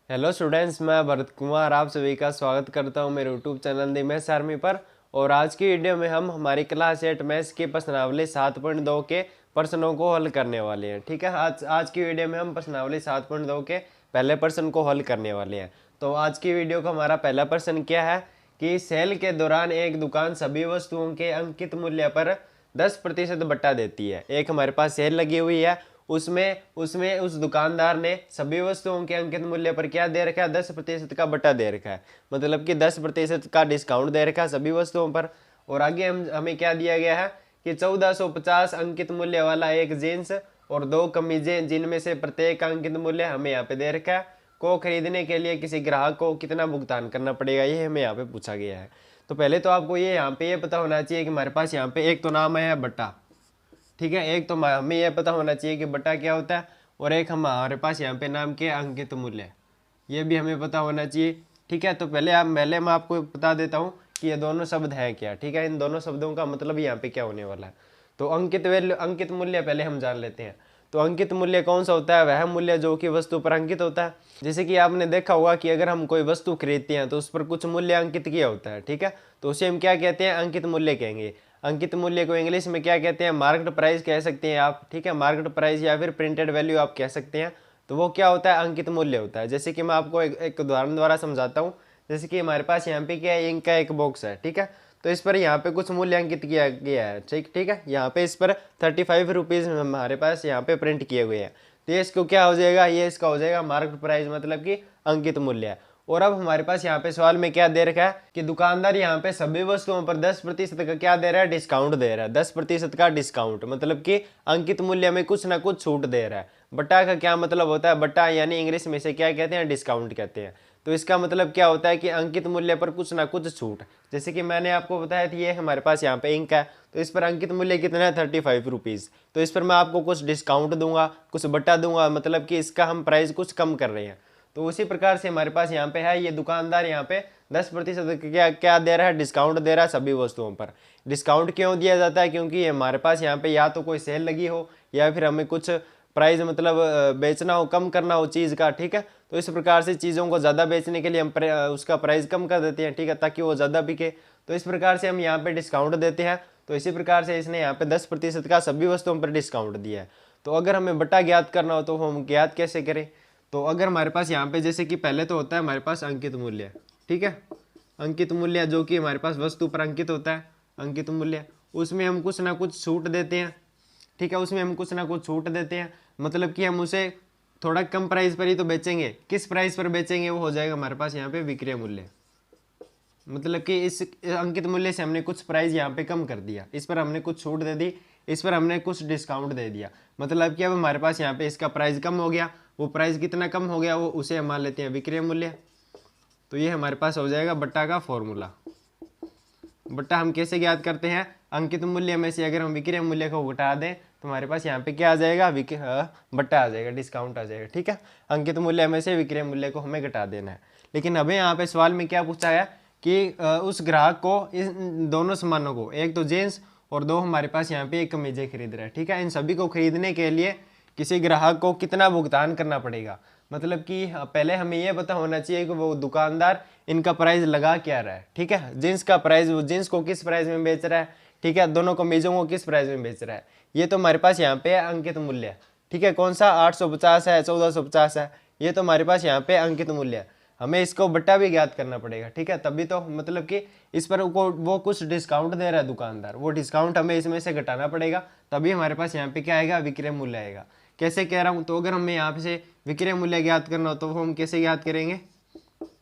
Hello students, मैं भरत कुमार आप सभी का स्वागत करता हूं मेरे YouTube channel the maths army पर। और आज की वीडियो में हम हमारी क्लास 8 मैथ्स के प्रश्नावली 7.2 के प्रश्नों को हल करने वाले हैं। ठीक है, आज की वीडियो में हम प्रश्नावली 7.2 के पहले प्रश्न को हल करने वाले हैं। तो आज की वीडियो का हमारा पहला प्रश्न क्या है कि सेल के दौरान एक दुकान सभी वस्तुओं के अंकित मूल्य पर 10% बट्टा देती है। एक हमारे पास सेल लगी हुई है, उसमें उसमें उस दुकानदार ने सभी वस्तुओं के अंकित मूल्य पर क्या दे रखा है, 10% का बट्टा दे रखा है। मतलब कि 10% का डिस्काउंट दे रखा है सभी वस्तुओं पर। और आगे हमें क्या दिया गया है कि 1450 अंकित मूल्य वाला एक जींस और 2 कमीजें जिनमें से प्रत्येक का अंकित मूल्य हमें यहाँ पे दे रखा है को खरीदने के लिए किसी ग्राहक को कितना भुगतान करना पड़ेगा, ये हमें यहाँ पे पूछा गया है। तो पहले तो आपको ये यहाँ पे ये पता होना चाहिए कि हमारे पास यहाँ पे एक तो नाम है बट्टा। ठीक है, एक तो हमें यह पता होना चाहिए कि बट्टा क्या होता है, और एक हमारे पास यहाँ पे नाम के अंकित मूल्य, ये भी हमें पता होना चाहिए। ठीक है, तो पहले मैं आपको बता देता हूँ कि ये दोनों शब्द हैं क्या। ठीक है, इन दोनों शब्दों का मतलब यहाँ पे क्या होने वाला है। तो अंकित वैल्यू, अंकित मूल्य पहले हम जान लेते हैं। तो अंकित मूल्य कौन सा होता है? वह मूल्य जो कि वस्तु पर अंकित होता है। जैसे कि आपने देखा होगा कि अगर हम कोई वस्तु खरीदते हैं तो उस पर कुछ मूल्य अंकित किया होता है। ठीक है, तो उसे हम क्या कहते हैं? अंकित मूल्य कहेंगे। अंकित मूल्य को इंग्लिश में क्या कहते हैं? मार्क्ड प्राइस कह सकते हैं आप। ठीक है, मार्क्ड प्राइस या फिर प्रिंटेड वैल्यू आप कह सकते हैं। तो वो क्या होता है? अंकित मूल्य होता है। जैसे कि मैं आपको एक उदाहरण द्वारा समझाता हूँ। जैसे कि हमारे पास यहाँ पे क्या है, इंक का एक बॉक्स है। ठीक है, तो इस पर यहाँ पे कुछ मूल्य अंकित किया गया है। ठीक है, यहाँ पे इस पर 35 रुपीज़ हमारे पास यहाँ पे प्रिंट किए हुए हैं। तो ये इसको क्या हो जाएगा? ये इसका हो जाएगा मार्केट प्राइस, मतलब कि अंकित मूल्य है। और अब हमारे पास यहाँ पे सवाल में क्या दे रखा है कि दुकानदार यहाँ पे सभी वस्तुओं पर 10% का क्या दे रहा है? डिस्काउंट दे रहा है। 10% का डिस्काउंट मतलब कि अंकित मूल्य में कुछ ना कुछ छूट दे रहा है। बट्टा का क्या मतलब होता है? बट्टा यानी इंग्लिश में से क्या कहते हैं? डिस्काउंट कहते हैं। तो इसका मतलब क्या होता है कि अंकित मूल्य पर कुछ ना कुछ छूट। जैसे कि मैंने आपको बताया था, ये हमारे पास यहाँ पे इंक है, तो इस पर अंकित मूल्य कितना है? 35 रुपीज़। तो इस पर मैं आपको कुछ डिस्काउंट दूंगा, कुछ बट्टा दूंगा, मतलब कि इसका हम प्राइस कुछ कम कर रहे हैं। तो उसी प्रकार से हमारे पास यहाँ पे है, ये दुकानदार यहाँ पे 10% क्या क्या दे रहा है? डिस्काउंट दे रहा है सभी वस्तुओं पर। डिस्काउंट क्यों दिया जाता है? क्योंकि हमारे पास यहाँ पे या तो कोई सेल लगी हो या फिर हमें कुछ प्राइस मतलब बेचना हो, कम करना हो चीज़ का। ठीक है, तो इस प्रकार से चीज़ों को ज़्यादा बेचने के लिए हम उसका प्राइस कम कर देते हैं। ठीक है, ताकि वो ज़्यादा बिके। तो इस प्रकार से हम यहाँ पे डिस्काउंट देते हैं। तो इसी प्रकार से इसने यहाँ पे 10% का सभी वस्तुओं पर डिस्काउंट दिया है। तो अगर हमें बट्टा ज्ञात करना हो तो हम ज्ञात कैसे करें? तो अगर हमारे पास यहाँ पे जैसे कि पहले तो होता है हमारे पास अंकित मूल्य। ठीक है, अंकित मूल्य जो कि हमारे पास वस्तु पर अंकित होता है, अंकित मूल्य, उसमें हम कुछ ना कुछ छूट देते हैं। ठीक है, उसमें हम कुछ ना कुछ छूट देते हैं, मतलब कि हम उसे थोड़ा कम प्राइस पर ही तो बेचेंगे। किस प्राइस पर बेचेंगे? वो हो जाएगा हमारे पास यहाँ पे विक्रय मूल्य। मतलब कि इस अंकित मूल्य से हमने कुछ प्राइस यहाँ पे कम कर दिया, इस पर हमने कुछ छूट दे दी, इस पर हमने कुछ डिस्काउंट दे दिया। मतलब कि अब हमारे पास यहाँ पे इसका प्राइस कम हो गया। वो प्राइस कितना कम हो गया, वो उसे हम मान लेते हैं विक्रय मूल्य। तो ये हमारे पास हो जाएगा बट्टा का फॉर्मूला। बट्टा हम कैसे ज्ञात करते हैं? अंकित मूल्य में से अगर हम विक्रय मूल्य को घटा दें तो हमारे पास यहाँ पे क्या आ जाएगा? बट्टा आ जाएगा, डिस्काउंट आ जाएगा। ठीक है, अंकित मूल्य में से विक्रय मूल्य को हमें घटा देना है। लेकिन अभी यहाँ पे सवाल में क्या पूछा है कि उस ग्राहक को इन दोनों सामानों को, एक तो जींस और 2 हमारे पास यहाँ पे एक कमीजें खरीद रहा है। ठीक है, इन सभी को खरीदने के लिए किसी ग्राहक को कितना भुगतान करना पड़ेगा? मतलब कि पहले हमें यह पता होना चाहिए कि वो दुकानदार इनका प्राइस लगा क्या रहा है। ठीक है, जींस का प्राइस, वो जींस को किस प्राइस में बेच रहा है। ठीक है, दोनों कमीजों को किस प्राइस में बेच रहा है। ये तो हमारे पास यहाँ पे है अंकित मूल्य। ठीक है, कौन सा? 850 है, 1450 है, ये तो हमारे पास यहाँ पे अंकित मूल्य है। हमें इसको बट्टा भी ज्ञात करना पड़ेगा। ठीक है, तभी तो मतलब कि इस पर वो कुछ डिस्काउंट दे रहा है दुकानदार, वो डिस्काउंट हमें इसमें से घटाना पड़ेगा, तभी हमारे पास यहाँ पे क्या आएगा? विक्रय मूल्य आएगा। कैसे कह रहा हूँ? तो अगर हमें यहाँ से विक्रय मूल्य ज्ञात करना हो तो वो हम कैसे ज्ञात करेंगे?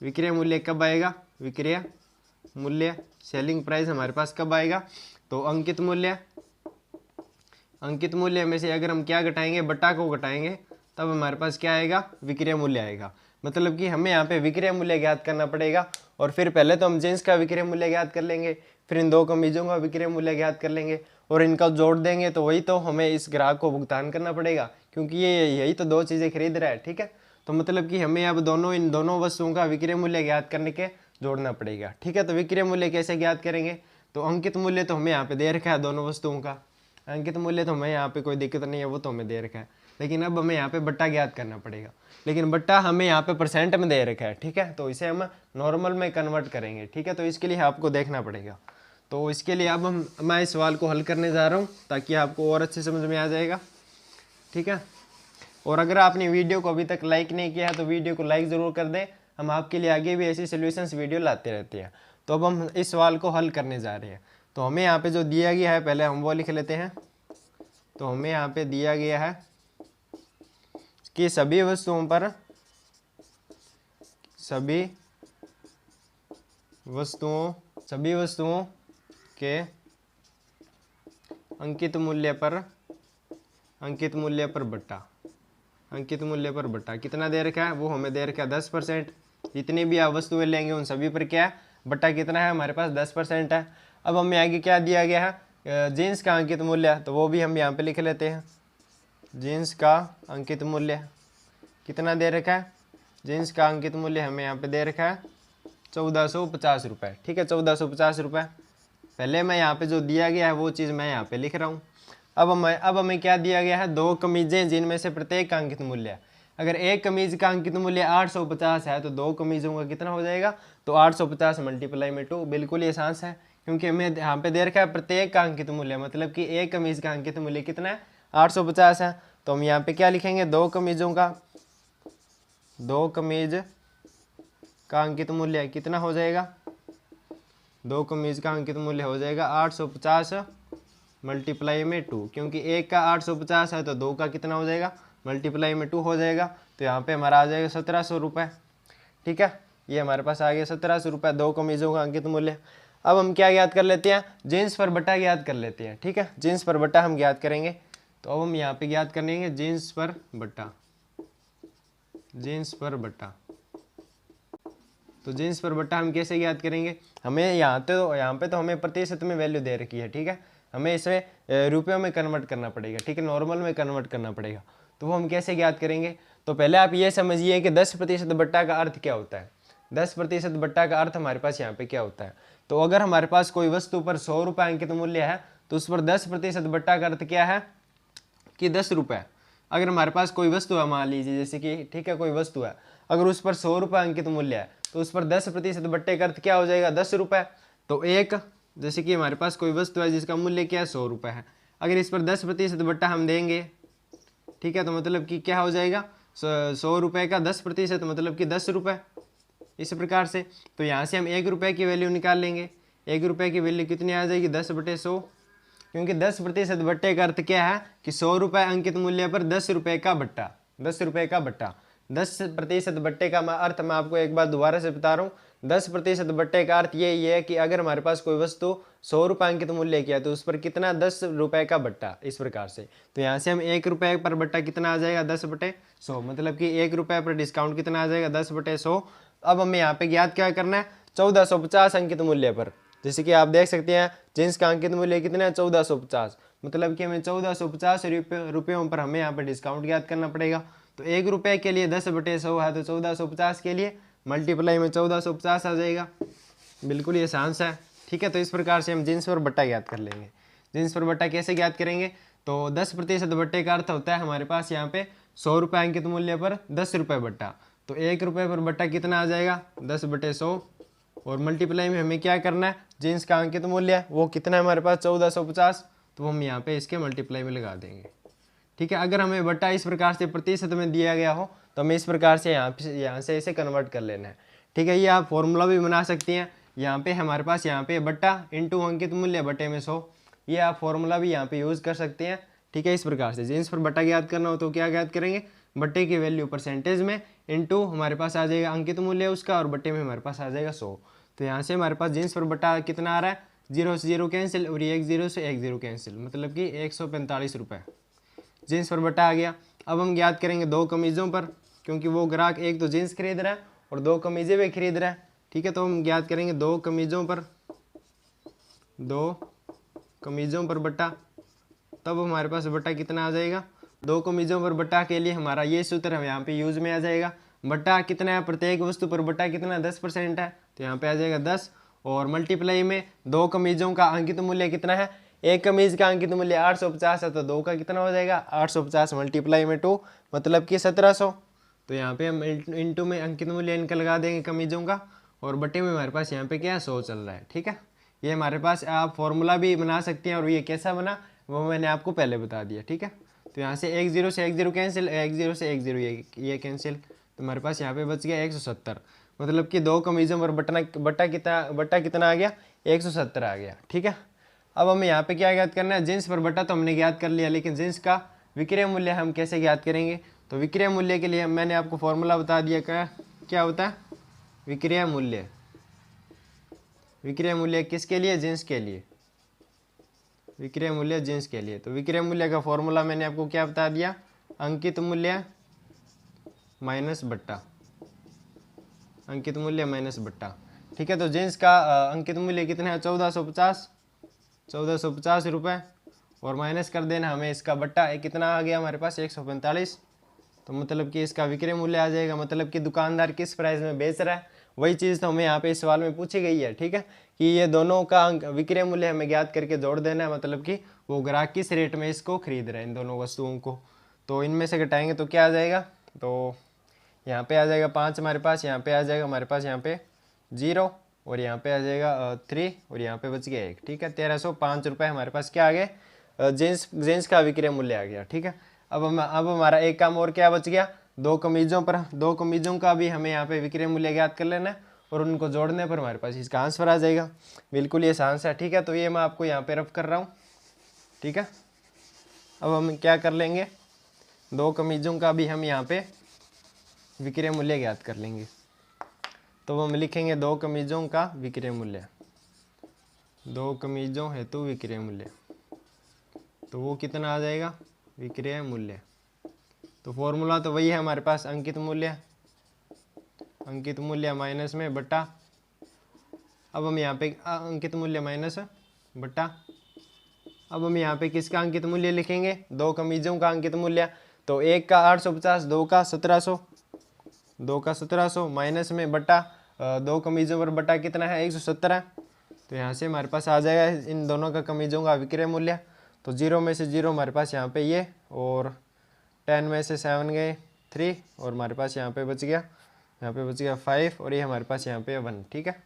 विक्रय मूल्य कब आएगा? विक्रय मूल्य, सेलिंग प्राइस हमारे पास कब आएगा? तो अंकित मूल्य, अंकित मूल्य में से अगर हम क्या घटाएंगे? बट्टा को घटाएंगे, तब हमारे पास क्या आएगा? विक्रय मूल्य आएगा। मतलब कि हमें यहाँ पे विक्रय मूल्य ज्ञात करना पड़ेगा। और फिर पहले तो हम जींस का विक्रय मूल्य ज्ञात कर लेंगे, फिर इन 2 कमीजों का विक्रय मूल्य ज्ञात कर लेंगे, और इनका जोड़ देंगे तो वही तो हमें इस ग्राहक को भुगतान करना पड़ेगा, क्योंकि ये यही तो 2 चीज़ें खरीद रहा है। ठीक है, तो मतलब कि हमें अब इन दोनों वस्तुओं का विक्रय मूल्य ज्ञात करने के जोड़ना पड़ेगा। ठीक है, तो विक्रय मूल्य कैसे ज्ञात करेंगे? तो अंकित मूल्य तो हमें यहाँ पे दे रखा है दोनों वस्तुओं का, अंकित मूल्य तो हमें यहाँ पे कोई दिक्कत नहीं है, वो तो हमें दे रखा है। लेकिन अब हमें यहाँ पे बट्टा ज्ञात करना पड़ेगा। लेकिन बट्टा हमें यहाँ पे परसेंट में दे रखा है, ठीक है, तो इसे हम नॉर्मल में कन्वर्ट करेंगे, ठीक है। तो इसके लिए आपको देखना पड़ेगा। तो इसके लिए अब मैं इस सवाल को हल करने जा रहा हूँ ताकि आपको और अच्छे समझ में आ जाएगा, ठीक है। और अगर आपने वीडियो को अभी तक लाइक नहीं किया है तो वीडियो को लाइक ज़रूर कर दें। हम आपके लिए आगे भी ऐसी सोल्यूशंस वीडियो लाते रहते हैं। तो अब हम इस सवाल को हल करने जा रहे हैं। तो हमें यहाँ पे जो दिया गया है पहले हम वो लिख लेते हैं। तो हमें यहाँ पे दिया गया है कि सभी वस्तुओं के अंकित मूल्य पर बट्टा कितना दे रखा है, वो हमें दे रखा है 10%। जितनी भी आप वस्तुएं लेंगे उन सभी पर क्या है, बट्टा कितना है, हमारे पास 10% है। अब हमें आगे क्या दिया गया है, जीन्स का अंकित मूल्य, तो वो भी हम यहाँ पे लिख लेते हैं। जीन्स का अंकित मूल्य कितना दे रखा है, जीन्स का अंकित मूल्य हमें यहाँ पे दे रखा है 1450 रुपये, ठीक है, 1450 रुपये। पहले मैं यहाँ पे जो दिया गया है वो चीज़ मैं यहाँ पे लिख रहा हूँ। अब हमें क्या दिया गया है, 2 कमीजें जिनमें से प्रत्येक का अंकित मूल्य है। अगर एक कमीज का अंकित मूल्य 850 है तो 2 कमीजों का कितना हो जाएगा, तो 850 मल्टीप्लाई में 2। बिल्कुल ये आसान है क्योंकि हमें यहाँ पे दे रखा है प्रत्येक का अंकित मूल्य, मतलब कि एक कमीज का अंकित मूल्य कितना है, 850 है। तो हम यहाँ पे क्या लिखेंगे, 2 कमीज का अंकित मूल्य कितना हो जाएगा, 2 कमीज का अंकित मूल्य हो जाएगा 850 मल्टीप्लाई में 2, क्योंकि एक का 850 है तो 2 का कितना हो जाएगा, मल्टीप्लाई में 2 हो जाएगा। तो यहाँ पे हमारा आ जाएगा 1700 रुपये, ठीक है। ये हमारे पास आ गया 1700 रुपये, 2 कमीजों का अंकित मूल्य। अब हम क्या ज्ञात कर लेते हैं, जीन्स पर बट्टा ज्ञात कर लेते हैं, ठीक है। जीन्स पर बट्टा हम ज्ञात करेंगे। तो अब हम यहाँ पे ज्ञात करेंगे जीन्स पर बट्टा। तो जीन्स पर बट्टा हम कैसे ज्ञात करेंगे, हमें यहाँ पे तो हमें प्रतिशत में वैल्यू दे रखी है, ठीक है। हमें इसे रुपयों में कन्वर्ट करना पड़ेगा, ठीक है, नॉर्मल में कन्वर्ट करना पड़ेगा। तो वो हम कैसे ज्ञात करेंगे, तो पहले आप ये समझिए कि 10% बट्टा का अर्थ क्या होता है। 10% बट्टा का अर्थ हमारे पास यहाँ पे क्या होता है। तो अगर हमारे पास कोई वस्तु पर 100 रुपये अंकित मूल्य है तो उस पर 10% बट्टा का अर्थ क्या है कि 10 रुपये। अगर हमारे पास कोई वस्तु है, मान लीजिए जैसे कि, ठीक है, कोई वस्तु है, अगर उस पर 100 रुपये अंकित मूल्य है तो उस पर 10% बट्टे का अर्थ क्या हो जाएगा, 10 रुपये। तो एक, जैसे कि हमारे पास कोई वस्तु है जिसका मूल्य क्या है, 100 रुपये है, अगर इस पर 10% बट्टा हम देंगे, ठीक है, तो मतलब कि क्या हो जाएगा, 100 रुपये का 10% मतलब कि 10 रुपये। इस प्रकार से तो यहाँ से हम 1 रुपये की वैल्यू निकाल लेंगे। 1 रुपये की वैल्यू कितनी आ जाएगी, 10/100, क्योंकि 10% बट्टे का अर्थ क्या है कि 100 रुपये अंकित मूल्य पर 10 रुपये का बट्टा, 10 रुपये का बट्टा। 10% बट्टे का अर्थ मैं आपको एक बार दोबारा से बता रहा हूँ। 10% बट्टे का अर्थ ये है कि अगर हमारे पास कोई वस्तु 100 रुपये अंकित मूल्य की है तो उस पर कितना, 10 रुपये का बट्टा, इस प्रकार से। तो यहाँ से हम 1 रुपये पर बट्टा कितना आ जाएगा, 10/100, मतलब कि 1 रुपये पर डिस्काउंट कितना आ जाएगा, 10/100। अब हमें यहाँ पे ज्ञात क्या करना है, 1450 अंकित मूल्य पर। जैसे कि आप देख सकते हैं जींस का अंकित मूल्य कितना है, 1450, मतलब कि हमें 1450 रुपयों पर हमें यहाँ पे डिस्काउंट ज्ञात करना पड़ेगा। तो 1 रुपये के लिए 10/100 है तो 1450 के लिए मल्टीप्लाई में 1450 आ जाएगा। बिल्कुल ये आसान सा है, ठीक है। तो इस प्रकार से हम जींस पर बट्टा ज्ञात कर लेंगे। जींस पर बट्टा कैसे ज्ञात करेंगे, तो 10% बट्टे का अर्थ होता है हमारे पास यहाँ पे 100 रुपये अंकित मूल्य पर 10 रुपये बट्टा। तो 1 रुपये पर बट्टा कितना आ जाएगा, 10/100, और मल्टीप्लाई में हमें क्या करना है, जींस का अंकित मूल्य वो कितना है हमारे पास, 1450, तो हम यहाँ पे इसके मल्टीप्लाई में लगा देंगे, ठीक है। अगर हमें बट्टा इस प्रकार से प्रतिशत में दिया गया हो तो हमें इस प्रकार से यहाँ से इसे कन्वर्ट कर लेना है, ठीक है। ये आप फॉर्मूला भी बना सकती हैं। यहाँ पे हमारे पास यहाँ पे बट्टा इंटू अंकित मूल्य बटे में 100, ये आप फॉर्मूला भी यहाँ पे यूज़ कर सकते हैं, ठीक है। इस प्रकार से जींस पर बट्टा ज्ञात करना हो तो क्या ज्ञात करेंगे, बट्टे की वैल्यू परसेंटेज में इंटू हमारे पास आ जाएगा अंकित मूल्य उसका, और बट्टे में हमारे पास आ जाएगा 100। तो यहाँ से हमारे पास जींस पर बट्टा कितना आ रहा है, 0 से 0 कैंसिल, और ये 1 0 से 1 0 कैंसिल, मतलब कि 145 रुपये जींस पर बट्टा आ गया। अब हम ज्ञात करेंगे 2 कमीज़ों पर, क्योंकि वो ग्राहक एक तो जींस खरीद रहा है और 2 कमीज़ें भी खरीद रहा है, ठीक है। तो हम ज्ञात करेंगे 2 कमीज़ों पर बट्टा, तब हमारे पास बट्टा कितना आ जाएगा, 2 कमीज़ों पर बट्टा के लिए हमारा ये सूत्र हम यहाँ पे यूज़ में आ जाएगा। बट्टा कितना है, प्रत्येक वस्तु पर बट्टा कितना, 10% है, तो यहाँ पे आ जाएगा 10, और मल्टीप्लाई में 2 कमीज़ों का अंकित मूल्य कितना है, एक कमीज का अंकित मूल्य 850 है, तो 2 का कितना हो जाएगा 850 मल्टीप्लाई में 2 मतलब कि 1700। तो यहाँ पे हम इंटू में अंकित मूल्य इनका लगा देंगे कमीजों का, और बटे में हमारे पास यहाँ पे क्या है 100 चल रहा है। ठीक है, ये हमारे पास आप फॉर्मूला भी बना सकते हैं, और ये कैसा बना वो मैंने आपको पहले बता दिया। ठीक है, तो यहाँ से 1 0 से 1 0 कैंसिल, 1 0 से 1 0 ये कैंसिल, तो हमारे पास यहाँ पे बच गया 170, मतलब कि 2 कमीजों पर बट्टा कितना आ गया 170 आ गया। ठीक है, अब हमें यहाँ पे क्या ज्ञात करना है, जिन्स पर बट्टा तो हमने ज्ञात कर लिया, लेकिन जिन्स का विक्रय मूल्य हम कैसे ज्ञात करेंगे। तो विक्रय मूल्य के लिए मैंने आपको फॉर्मूला बता दिया, क्या होता है विक्रय मूल्य। विक्रय मूल्य किसके लिए, जिन्स के लिए, विक्रय मूल्य जिन्स के लिए। तो विक्रय मूल्य का फॉर्मूला मैंने आपको क्या बता दिया, अंकित मूल्य माइनस बट्टा, अंकित मूल्य माइनस बट्टा। ठीक है, तो जिन्स का अंकित मूल्य कितना है 1450 रुपये, और माइनस कर देना हमें इसका बट्टा कितना आ गया हमारे पास 145, तो मतलब कि इसका विक्रय मूल्य आ जाएगा, मतलब कि दुकानदार किस प्राइस में बेच रहा है वही चीज़ तो हमें यहाँ पे इस सवाल में पूछी गई है। ठीक है, कि ये दोनों का विक्रय मूल्य हमें ज्ञात करके जोड़ देना है, मतलब कि वो ग्राहक किस रेट में इसको खरीद रहे हैं इन दोनों वस्तुओं को। तो इनमें से घटाएंगे तो क्या आ जाएगा, तो यहाँ पे आ जाएगा 5 हमारे पास, यहाँ पे आ जाएगा हमारे पास यहाँ पे 0, और यहाँ पे आ जाएगा 3, और यहाँ पे बच गया 1। ठीक है, 1305 रुपये हमारे पास क्या आ गए, जींस का विक्रय मूल्य आ गया। ठीक है, अब हमारा एक काम और क्या बच गया, 2 कमीजों का भी हमें यहाँ पे विक्रय मूल्य ज्ञात कर लेना है, और उनको जोड़ने पर हमारे पास इसका आंसर आ जाएगा। बिल्कुल ये आंसर है। ठीक है, तो ये मैं आपको यहाँ पे रफ कर रहा हूँ। ठीक है, अब हम क्या कर लेंगे, 2 कमीजों का भी हम यहाँ पे विक्रय मूल्य ज्ञात कर लेंगे। तो हम लिखेंगे 2 कमीजों का विक्रय मूल्य, 2 कमीजों हेतु विक्रय मूल्य, तो वो कितना आ जाएगा विक्रय मूल्य। तो फॉर्मूला तो वही है हमारे पास, अंकित मूल्य माइनस में बट्टा। अब हम यहाँ पे अंकित मूल्य माइनस बट्टा, अब हम यहाँ पे किसका अंकित मूल्य लिखेंगे, 2 कमीजों का अंकित मूल्य। तो 1 का 850, 2 का 1700 माइनस में बट्टा 2 कमीजों पर बट्टा कितना है 170 है। तो यहाँ से हमारे पास आ जाएगा इन दोनों का कमीजों का विक्रय मूल्य। तो 0 में से 0 हमारे पास यहाँ पे ये, और 10 में से 7 गए 3, और हमारे पास यहाँ पे बच गया 5, और ये हमारे पास यहाँ पे 1। ठीक है,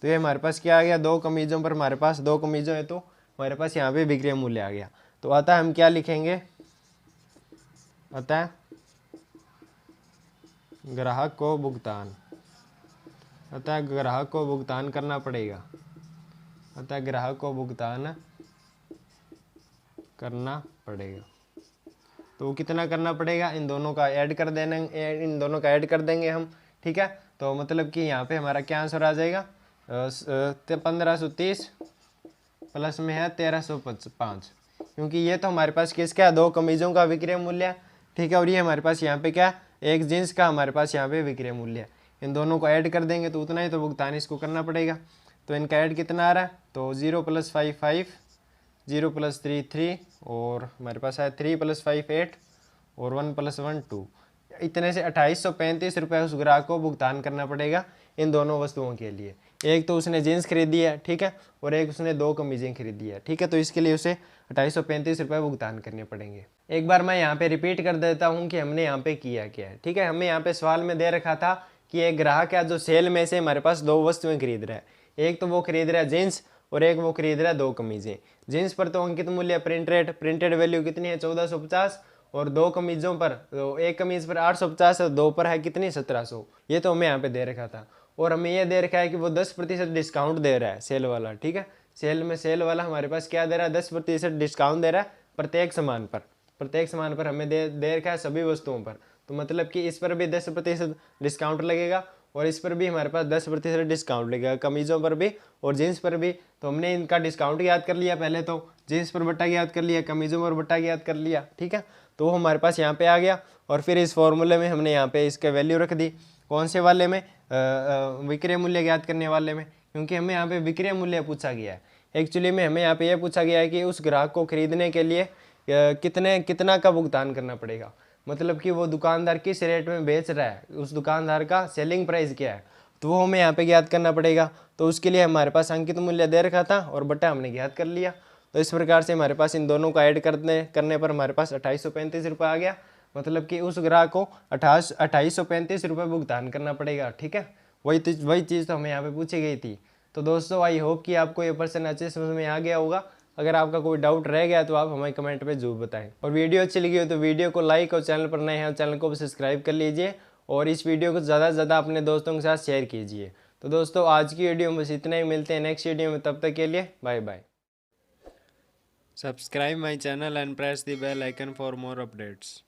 तो ये हमारे पास क्या आ गया, 2 कमीजों पर हमारे पास 2 कमीजों है, तो हमारे पास यहाँ पे विक्रय मूल्य आ गया। तो अतः हम क्या लिखेंगे, अतः ग्राहक को भुगतान करना पड़ेगा, अतः ग्राहक को भुगतान करना पड़ेगा। तो कितना करना पड़ेगा, इन दोनों का ऐड कर देंगे हम। ठीक है, तो मतलब कि यहाँ पे हमारा क्या आंसर आ जाएगा, 1530 प्लस में है 1305, क्योंकि ये तो हमारे पास किसका है 2 कमीजों का विक्रय मूल्य। ठीक है, और ये हमारे पास यहाँ पे क्या एक जींस का हमारे पास यहाँ पे विक्रय मूल्य है। इन दोनों को ऐड कर देंगे तो उतना ही तो भुगतान इसको करना पड़ेगा। तो इनका ऐड कितना आ रहा है, तो 0 + 5 5, 0 + 3 3, और हमारे पास है 3 + 5 8, और 1 + 1 2। इतने से 2835 रुपये उस ग्राहक को भुगतान करना पड़ेगा इन दोनों वस्तुओं के लिए। एक तो उसने जीन्स खरीदी है, ठीक है, और एक उसने 2 कमीजें खरीदी है। ठीक है, तो इसके लिए उसे 2835 रुपये भुगतान करने पड़ेंगे। एक बार मैं यहाँ पे रिपीट कर देता हूँ कि हमने यहाँ पे किया क्या है। ठीक है, हमें यहाँ पे सवाल में दे रखा था कि एक ग्राहक है जो सेल में से हमारे पास 2 वस्तुएं खरीद रहा है। एक तो वो खरीद रहा है जीन्स, और एक वो खरीद रहा है 2 कमीजें। जीन्स पर तो अंकित मूल्य प्रिंटेड वैल्यू कितनी है 1450, और 2 कमीजों पर, तो एक कमीज पर 850 और 2 पर है कितनी 1700। ये तो हमें यहाँ पे दे रखा था, और हमें ये दे रखा है कि वो 10% डिस्काउंट दे रहा है सेल वाला। ठीक है, सेल वाला हमारे पास क्या दे रहा है 10% डिस्काउंट दे रहा है प्रत्येक सामान पर हमें दे रखा है सभी वस्तुओं पर। तो मतलब कि इस पर भी 10% डिस्काउंट लगेगा, और इस पर भी हमारे पास 10% डिस्काउंट लगेगा, कमीज़ों पर भी और जीन्स पर भी। तो हमने इनका डिस्काउंट याद कर लिया, पहले तो जीन्स पर बट्टा याद कर लिया, कमीज़ों पर बट्टा याद कर लिया। ठीक है, तो वो हमारे पास यहाँ पे आ गया, और फिर इस फॉर्मूले में हमने यहाँ पे इसके वैल्यू रख दी। कौन से वाले में, विक्रय मूल्य ज्ञात करने वाले में, क्योंकि हमें यहाँ पे विक्रय मूल्य पूछा गया है। एक्चुअली में हमें यहाँ पे यह पूछा गया है कि उस ग्राहक को खरीदने के लिए कितना का भुगतान करना पड़ेगा, मतलब कि वो दुकानदार किस रेट में बेच रहा है, उस दुकानदार का सेलिंग प्राइस क्या है, तो वो हमें यहाँ पे ज्ञात करना पड़ेगा। तो उसके लिए हमारे पास अंकित मूल्य दे रखा था और बट्टा हमने ज्ञात कर लिया। तो इस प्रकार से हमारे पास इन दोनों को ऐड करने पर हमारे पास 2835 रुपये आ गया। मतलब कि उस ग्राहक को 2835 रुपये भुगतान करना पड़ेगा। ठीक है, वही चीज़ तो हमें यहाँ पे पूछी गई थी। तो दोस्तों आई होप कि आपको ये प्रश्न अच्छे समझ में आ गया होगा। अगर आपका कोई डाउट रह गया तो आप हमें कमेंट पे जरूर बताएं। और वीडियो अच्छी लगी हो तो वीडियो को लाइक और चैनल पर नए हैं चैनल को भी सब्सक्राइब कर लीजिए और इस वीडियो को ज़्यादा से ज़्यादा अपने दोस्तों के साथ शेयर कीजिए। तो दोस्तों आज की वीडियो में बस इतना ही, मिलते हैं नेक्स्ट वीडियो में, तब तक के लिए bye bye. Subscribe my channel and press the bell icon for more updates.